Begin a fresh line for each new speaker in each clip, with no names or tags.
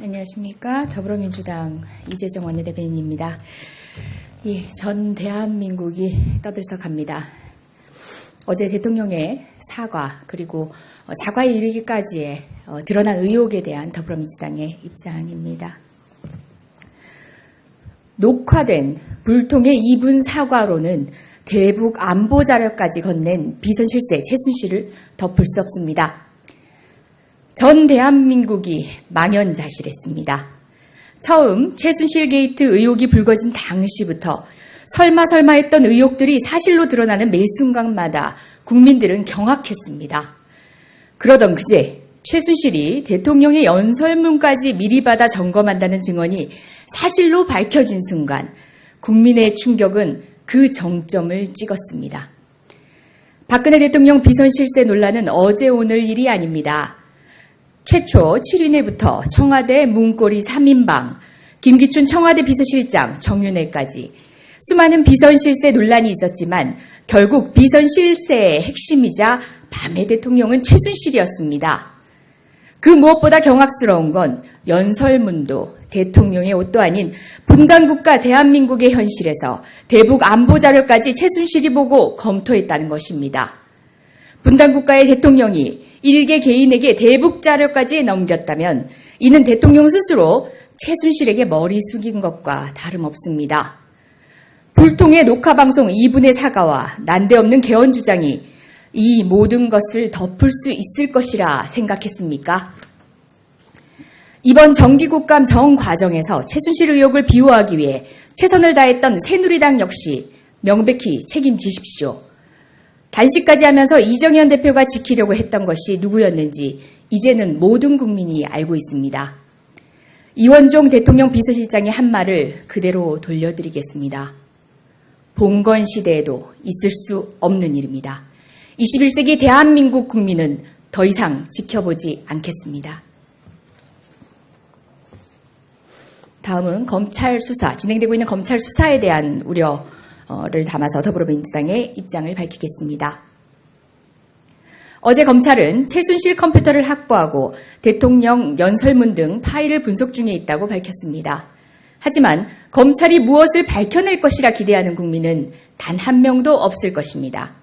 안녕하십니까. 더불어민주당 이재정 원내대변인입니다. 전 대한민국이 떠들썩합니다. 어제 대통령의 사과 그리고 사과에 이르기까지의 드러난 의혹에 대한 더불어민주당의 입장입니다. 녹화된 불통의 2분 사과로는 대북 안보 자료까지 건넨 비선실세 최순실을 덮을 수 없습니다. 전 대한민국이 망연자실했습니다. 처음 최순실 게이트 의혹이 불거진 당시부터 설마 했던 의혹들이 사실로 드러나는 매 순간마다 국민들은 경악했습니다. 그러던 그제 최순실이 대통령의 연설문까지 미리 받아 점검한다는 증언이 사실로 밝혀진 순간 국민의 충격은 그 정점을 찍었습니다. 박근혜 대통령 비선실세 논란은 어제 오늘 일이 아닙니다. 최초 7인회부터 청와대 문고리 3인방, 김기춘 청와대 비서실장, 정윤회까지 수많은 비선실세 논란이 있었지만 결국 비선실세의 핵심이자 밤의 대통령은 최순실이었습니다. 그 무엇보다 경악스러운 건 연설문도 대통령의 옷도 아닌 분단국가 대한민국의 현실에서 대북 안보 자료까지 최순실이 보고 검토했다는 것입니다. 분단국가의 대통령이 일개 개인에게 대북 자료까지 넘겼다면 이는 대통령 스스로 최순실에게 머리 숙인 것과 다름없습니다. 불통의 녹화방송 2분의 사과와 난데없는 개헌 주장이 이 모든 것을 덮을 수 있을 것이라 생각했습니까? 이번 정기국감 정 과정에서 최순실 의혹을 비호하기 위해 최선을 다했던 새누리당 역시 명백히 책임지십시오. 단식까지 하면서 이정현 대표가 지키려고 했던 것이 누구였는지 이제는 모든 국민이 알고 있습니다. 이원종 대통령 비서실장의 한 말을 그대로 돌려드리겠습니다. 봉건 시대에도 있을 수 없는 일입니다. 21세기 대한민국 국민은 더 이상 지켜보지 않겠습니다. 다음은 검찰 수사, 진행되고 있는 검찰 수사에 대한 우려를 담아서 더불어민주당의 입장을 밝히겠습니다. 어제 검찰은 최순실 컴퓨터를 확보하고 대통령 연설문 등 파일을 분석 중에 있다고 밝혔습니다. 하지만 검찰이 무엇을 밝혀낼 것이라 기대하는 국민은 단 한 명도 없을 것입니다.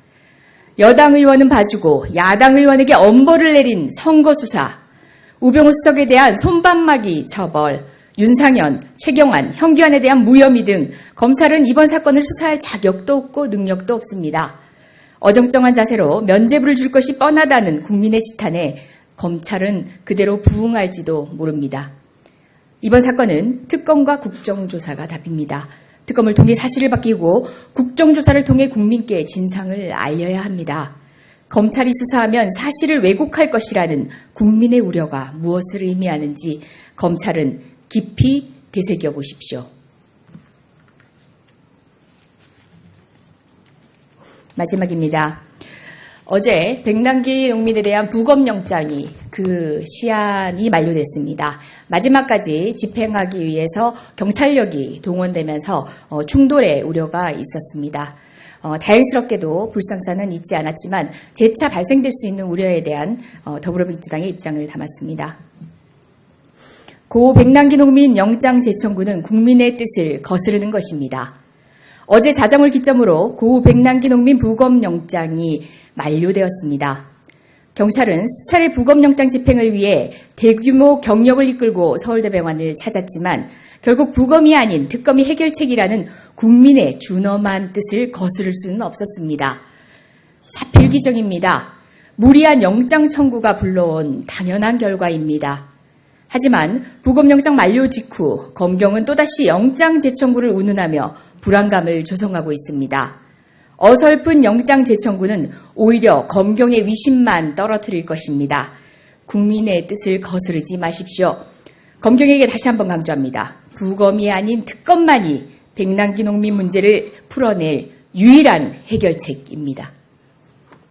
여당 의원은 봐주고 야당 의원에게 엄벌을 내린 선거수사, 우병우 수석에 대한 손방망이 처벌, 윤상현, 최경환, 현기환에 대한 무혐의 등 검찰은 이번 사건을 수사할 자격도 없고 능력도 없습니다. 어정쩡한 자세로 면죄부를 줄 것이 뻔하다는 국민의 지탄에 검찰은 그대로 부응할지도 모릅니다. 이번 사건은 특검과 국정조사가 답입니다. 특검을 통해 사실을 밝히고 국정조사를 통해 국민께 진상을 알려야 합니다. 검찰이 수사하면 사실을 왜곡할 것이라는 국민의 우려가 무엇을 의미하는지 검찰은 깊이 되새겨 보십시오. 마지막입니다. 어제 백남기 농민에 대한 부검영장이 그 시한이 만료됐습니다. 마지막까지 집행하기 위해서 경찰력이 동원되면서 충돌의 우려가 있었습니다. 다행스럽게도 불상사는 있지 않았지만 재차 발생될 수 있는 우려에 대한 더불어민주당의 입장을 담았습니다. 고 백남기 농민 영장 재청구는 국민의 뜻을 거스르는 것입니다. 어제 자정을 기점으로 고 백남기 농민 부검영장이 만료되었습니다. 경찰은 수차례 부검영장 집행을 위해 대규모 경력을 이끌고 서울대병원을 찾았지만 결국 부검이 아닌 특검이 해결책이라는 국민의 준엄한 뜻을 거스를 수는 없었습니다. 사필규정입니다. 무리한 영장 청구가 불러온 당연한 결과입니다. 하지만 부검영장 만료 직후 검경은 또다시 영장 재청구를 운운하며 불안감을 조성하고 있습니다. 어설픈 영장 재청구는 오히려 검경의 위신만 떨어뜨릴 것입니다. 국민의 뜻을 거스르지 마십시오. 검경에게 다시 한번 강조합니다. 부검이 아닌 특검만이 백남기 농민 문제를 풀어낼 유일한 해결책입니다.